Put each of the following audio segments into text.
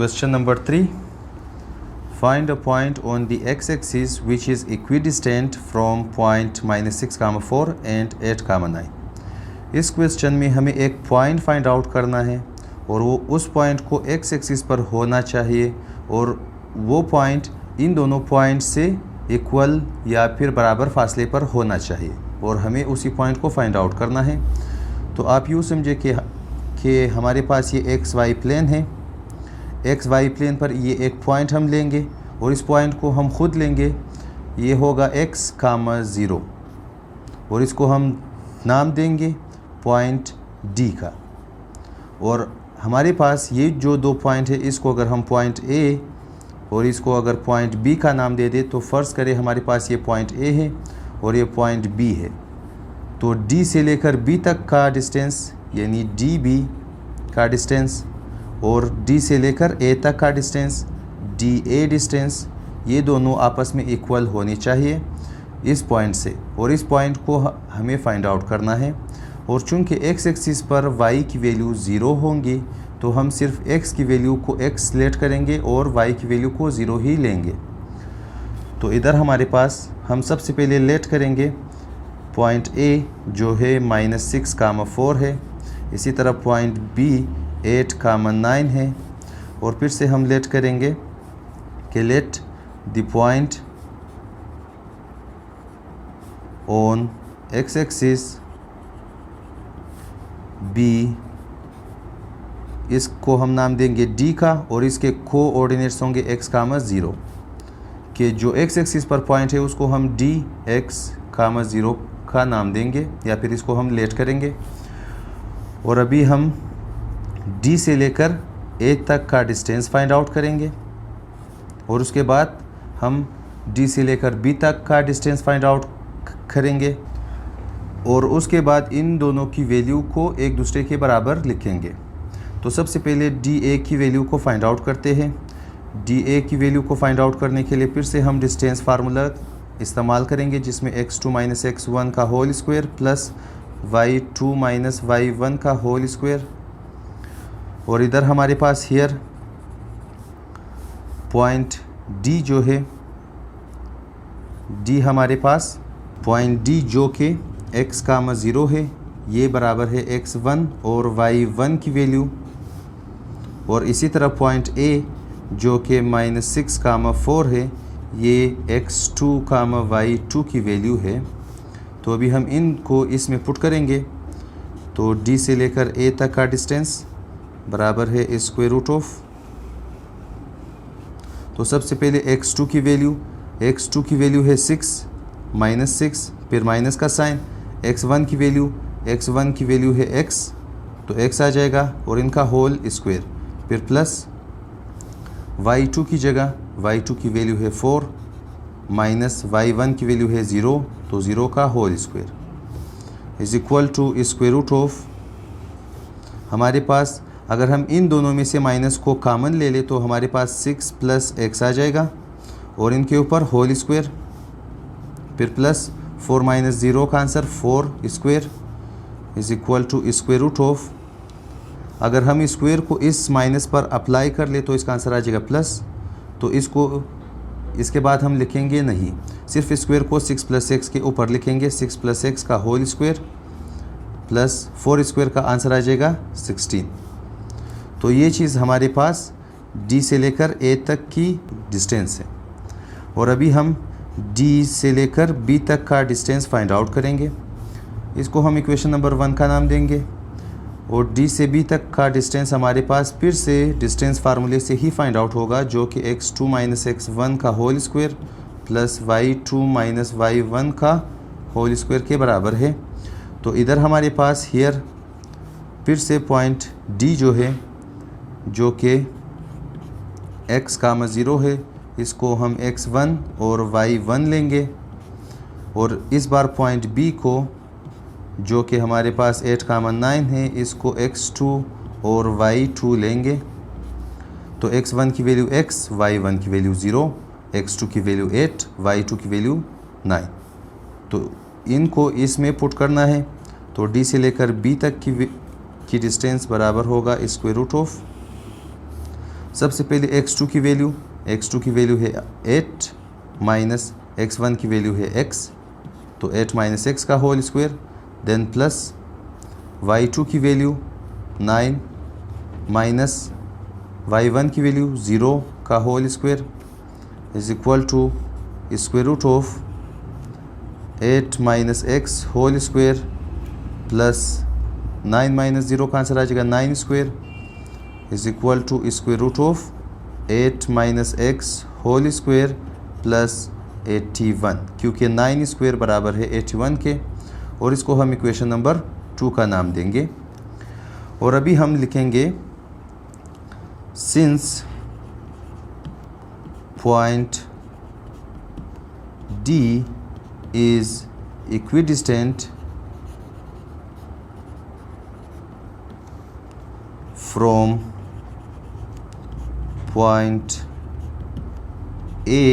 Question number 3. Find a point on the x-axis which is equidistant from point -6, 4 and 8, 9. इस question में हमें एक point find out करना है और वो उस पॉइंट को एक्स एक्सिस पर होना चाहिए और वो पॉइंट इन दोनों पॉइंट से इक्वल या फिर बराबर फासले पर होना चाहिए और हमें उसी पॉइंट को फाइंड आउट करना है। तो आप यूँ समझे कि हमारे पास ये एक्स वाई प्लेन है। एक्स वाई प्लेन पर ये एक पॉइंट हम लेंगे और इस पॉइंट को हम खुद लेंगे, ये होगा x, 0 और इसको हम नाम देंगे पॉइंट D का। और हमारे पास ये जो दो पॉइंट है, इसको अगर हम पॉइंट A और इसको अगर पॉइंट B का नाम दे दे तो फ़र्ज़ करें हमारे पास ये पॉइंट A है और ये पॉइंट B है। तो D से लेकर B तक का डिस्टेंस यानी DB का डिस्टेंस और D से लेकर A तक का डिस्टेंस DA डिस्टेंस, ये दोनों आपस में इक्वल होनी चाहिए इस पॉइंट से और इस पॉइंट को हमें फाइंड आउट करना है। और चूंकि x एक्सिस पर y की वैल्यू 0 होंगी तो हम सिर्फ x की वैल्यू को x सेलेक्ट करेंगे और y की वैल्यू को 0 ही लेंगे। तो इधर हमारे पास हम सबसे पहले लेट करेंगे पॉइंट A जो है -6, 4 है। इसी तरह पॉइंट B 8, 9 है और फिर से हम लेट करेंगे कि let the point on x axis B, इसको हम नाम देंगे D का और इसके कोऑर्डिनेट्स होंगे x, 0 कि जो x एक्सिस पर पॉइंट है उसको हम dx, 0 का नाम देंगे या फिर इसको हम लेट करेंगे। और अभी हम D से लेकर A तक का डिस्टेंस फाइंड आउट करेंगे और उसके बाद हम D से लेकर B तक का डिस्टेंस फाइंड आउट करेंगे और उसके बाद इन दोनों की वैल्यू को एक दूसरे के बराबर लिखेंगे। तो सबसे पहले DA की वैल्यू को फाइंड आउट करते हैं। DA की वैल्यू को फाइंड आउट करने के लिए फिर से हम डिस्टेंस फार्मूला इस्तेमाल करेंगे जिसमें x2 - x1 का whole square plus y2 - y1 का होल स्क्वायर। और इधर हमारे पास हियर पॉइंट D जो है, D हमारे पास पॉइंट D जो कि x, 0 है, ये बराबर है x1 और y1 की वैल्यू। और इसी तरह पॉइंट A जो कि -6, 4 है, ये x2, y2 की वैल्यू है। तो अभी हम इनको इसमें पुट करेंगे तो D से लेकर A तक का डिस्टेंस बराबर है स्क्वायर रूट ऑफ। तो सबसे पहले x2 की वैल्यू है 6 -6 फिर माइनस का साइन, x1 की वैल्यू है x तो x आ जाएगा और इनका होल स्क्वायर, फिर प्लस y2 की जगह y2 की वैल्यू है 4 माइनस y1 की वैल्यू है 0 तो 0 का whole square is equal to square root of. हमारे पास अगर हम इन दोनों में से माइनस को कॉमन ले ले तो हमारे पास 6 + x आ जाएगा और इनके ऊपर होल स्क्वायर, फिर प्लस 4 - 0 का answer 4 square is equal to square root of. अगर हम स्क्वायर को इस माइनस पर अप्लाई कर ले तो इसका आंसर आ जाएगा प्लस। तो इसके बाद हम लिखेंगे नहीं, सिर्फ स्क्वायर को 6 + x के ऊपर लिखेंगे, 6 + x का होल स्क्वायर प्लस 4 स्क्वायर का आंसर आ जाएगा 16। तो ये चीज़ हमारे पास D से लेकर A तक की डिस्टेंस है। और अभी हम D से लेकर B तक का डिस्टेंस फाइंड आउट करेंगे। इसको हम इक्वेशन नंबर 1 का नाम देंगे और D से B तक का डिस्टेंस हमारे पास फिर से डिस्टेंस फार्मूले से ही फाइंड आउट होगा जो कि x2 - x1 का whole square plus y2 - y1 का होल स्क्वायर के बराबर है। तो इधर हमारे पास हियर फिर से पॉइंट D जो है जो कि x, 0 है, इसको हम x1 और y1 लेंगे और इस बार पॉइंट B को जो कि हमारे पास 8, 9 है, इसको x2 और y2 लेंगे। तो x1 की वैल्यू x, y1 की वैल्यू 0, x2 की वैल्यू 8, y2 की वैल्यू 9। तो इनको इसमें पुट करना है तो D से लेकर B तक की डिस्टेंस बराबर होगा स्क्वायर रूट ऑफ। सबसे पहले x2 की वैल्यू है 8 माइनस x1 की वैल्यू है x, तो 8 माइनस एक्स का whole square, then plus y2 की वैल्यू 9 माइनस y1 की वैल्यू 0 का whole square is equal to square root of 8 minus x whole square plus 9 minus 0 का आंसर आ जाएगा 9 square is equal to square root of 8 minus x whole square plus 81, क्योंकि 9 square बराबर है 81 के, और इसको हम इक्वेशन नंबर 2 का नाम देंगे। और अभी हम लिखेंगे since point D is equidistant from point A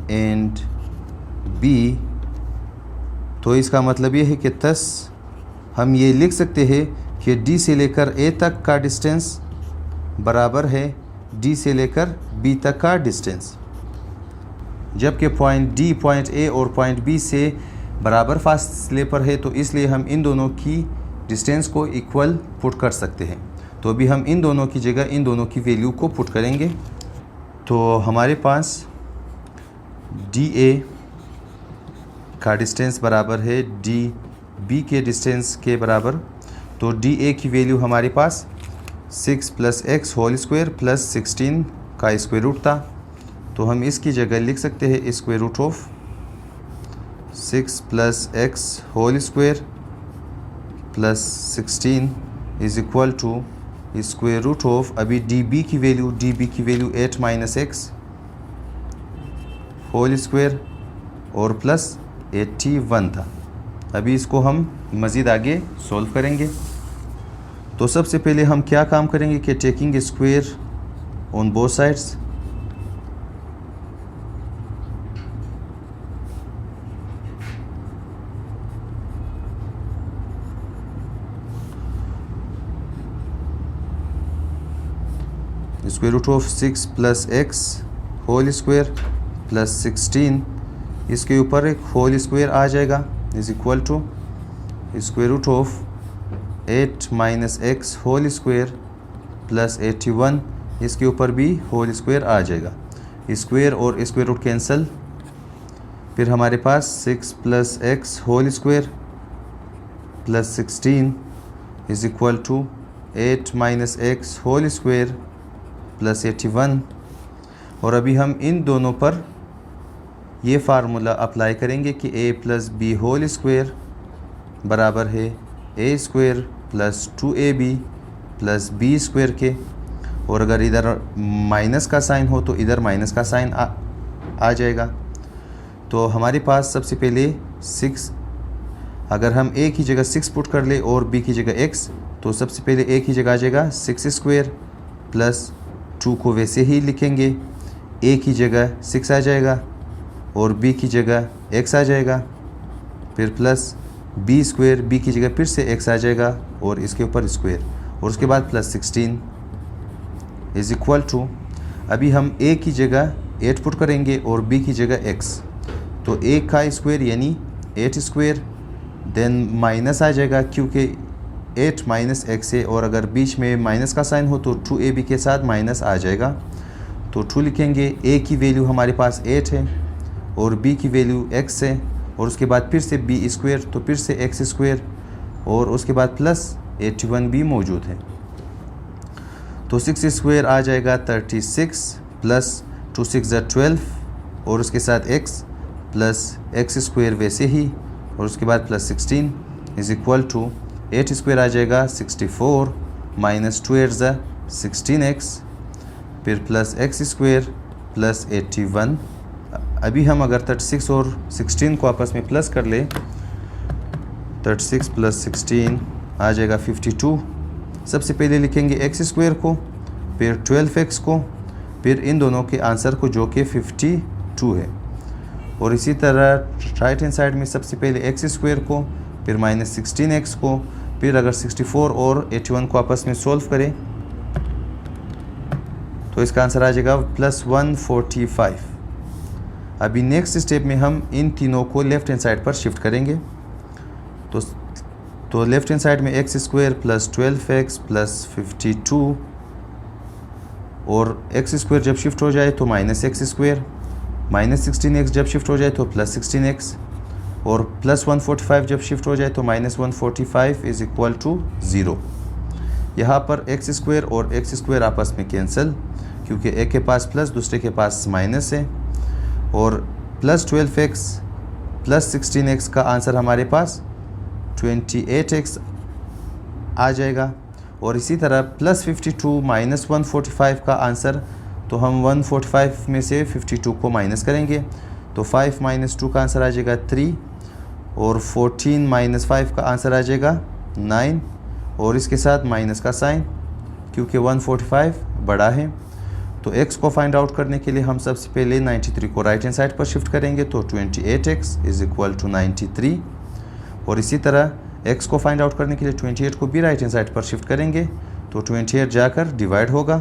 and B, तो इसका मतलब ये है कि थस हम ये लिख सकते हैं कि D से लेकर A तक का डिस्टेंस बराबर है D से लेकर B तक का डिस्टेंस, जबकि पॉइंट D पॉइंट A और पॉइंट B से बराबर फासले पर है, तो इसलिए हम इन दोनों की डिस्टेंस को इक्वल पुट कर सकते हैं। तो अभी हम इन दोनों की जगह इन दोनों की वैल्यू को पुट करेंगे। तो हमारे पास DA का डिस्टेंस बराबर है DB के डिस्टेंस के बराबर, तो DA की वैल्यू हमारे पास 6 plus x whole square plus 16 का स्क्वायर रूट था, तो हम इसकी जगह लिख सकते हैं square root of 6 plus x whole square plus 16 is equal to square root of, अभी DB की value 8 minus x whole square और प्लस 81 था। अभी इसको हम मज़ीद आगे सॉल्व करेंगे। तो सबसे पहले हम क्या काम करेंगे कि taking square on both sides, square root of 6 plus x whole square plus 16, इसके ऊपर एक होल स्क्वायर आ जाएगा is equal to square root of 8 minus x whole square plus 81, इसके ऊपर भी होल स्क्वायर आ जाएगा, स्क्वायर और स्क्वायर रूट कैंसिल, फिर हमारे पास 6 plus x whole square plus 16 is equal to 8 minus x whole square plus 81। और अभी हम इन दोनों पर ये फार्मूला अप्लाई करेंगे कि a plus B whole square बराबर है a square plus 2ab plus b square के, और अगर इधर माइनस का साइन हो तो इधर माइनस का साइन आ जाएगा। तो हमारे पास सबसे पहले 6, अगर हम a की जगह 6 पुट कर ले और b की जगह x, तो सबसे पहले a की जगह आ जाएगा 6 स्क्वायर प्लस 2 को वैसे ही लिखेंगे, a की जगह 6 आ जाएगा और b की जगह x आ जाएगा, फिर प्लस b स्क्वायर, b की जगह फिर से x आ जाएगा और इसके ऊपर स्क्वायर, और उसके बाद प्लस 16 इज इक्वल टू, अभी हम a की जगह 8 पुट करेंगे और b की जगह x, तो a का स्क्वायर यानी 8 स्क्वायर, देन माइनस आ जाएगा क्योंकि 8 माइनस एक्स है, और अगर बीच में माइनस का साइन हो तो 2ab के साथ माइनस आ जाएगा, तो 2 लिखेंगे। a की वैल्यू हमारे पास 8 है और b की वैल्यू x है, और उसके बाद फिर से b स्क्वायर, तो फिर से x स्क्वायर, और उसके बाद प्लस 81 भी मौजूद है, तो 6 स्क्वायर आ जाएगा 36 प्लस 2 6 12, और उसके साथ x प्लस x स्क्वायर वैसे ही, और उसके बाद plus 16 is equal to 8 square आ जाएगा 64 माइनस 2 8 16x, फिर प्लस x स्क्वायर प्लस 81। अभी हम अगर 36 और 16 को आपस में प्लस कर ले, 36 प्लस 16 आ जाएगा 52। सबसे पहले लिखेंगे x स्क्वायर को, फिर 12x को, फिर इन दोनों के आंसर को जो कि 52 है, और इसी तरह राइट हैंड साइड में सबसे पहले x स्क्वायर को, फिर माइनस 16x को, फिर अगर 64 और 81 को आपस में सॉल्व करें तो इसका आंसर आ जाएगा +145। अभी नेक्स्ट स्टेप में हम इन तीनों को लेफ़्ट हैंड साइड पर शिफ्ट करेंगे। तो लेफ़्ट हैंड साइड में x² + 12x + 52 और x² जब शिफ्ट हो जाए तो -x², -16x जब शिफ्ट हो जाए तो +16x और +145 जब शिफ्ट हो जाए तो -145 = 0। यहाँ पर x² और x² आपस में कैंसिल, क्योंकि एक के पास प्लस दूसरे के पास माइनस है, और +12x + 16x का आंसर हमारे पास 28x आ जाएगा। और इसी तरह +52 - 145 का आंसर, तो हम 145 में से 52 को माइनस करेंगे तो 5 - 2 का आंसर आ जाएगा 3 और 14 - 5 का आंसर आ जाएगा 9 और इसके साथ माइनस का साइन, क्योंकि 145 बड़ा है। तो x को फाइंड आउट करने के लिए हम सबसे पहले 93 को राइट हैंड साइड पर शिफ्ट करेंगे तो 28x = 93 और इसी तरह x को फाइंड आउट करने के लिए 28 को भी राइट हैंड साइड पर शिफ्ट करेंगे तो 28 जाकर डिवाइड होगा।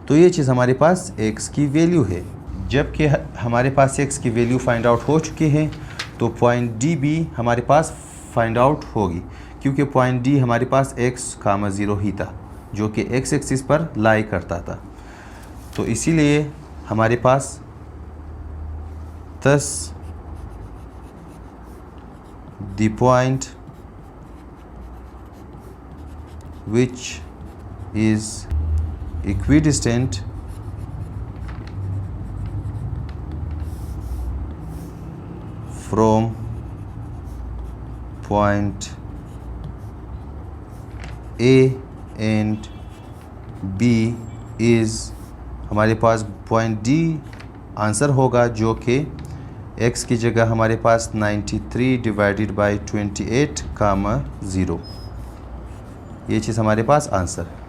तो ये चीज़ हमारे पास x की वैल्यू है। जबकि हमारे पास x की वैल्यू फाइंड आउट हो चुकी है तो पॉइंट D भी हमारे पास फाइंड आउट होगी, क्योंकि पॉइंट D हमारे पास x, 0 ही था जो कि x एक्सिस पर लाई करता था। तो इसीलिए हमारे पास 10 the point which is equidistant from point A and B is, हमारे पास पॉइंट D आंसर होगा, जो कि x की जगह हमारे पास 93 / 28, 0। ये चीज़ हमारे पास आंसर है।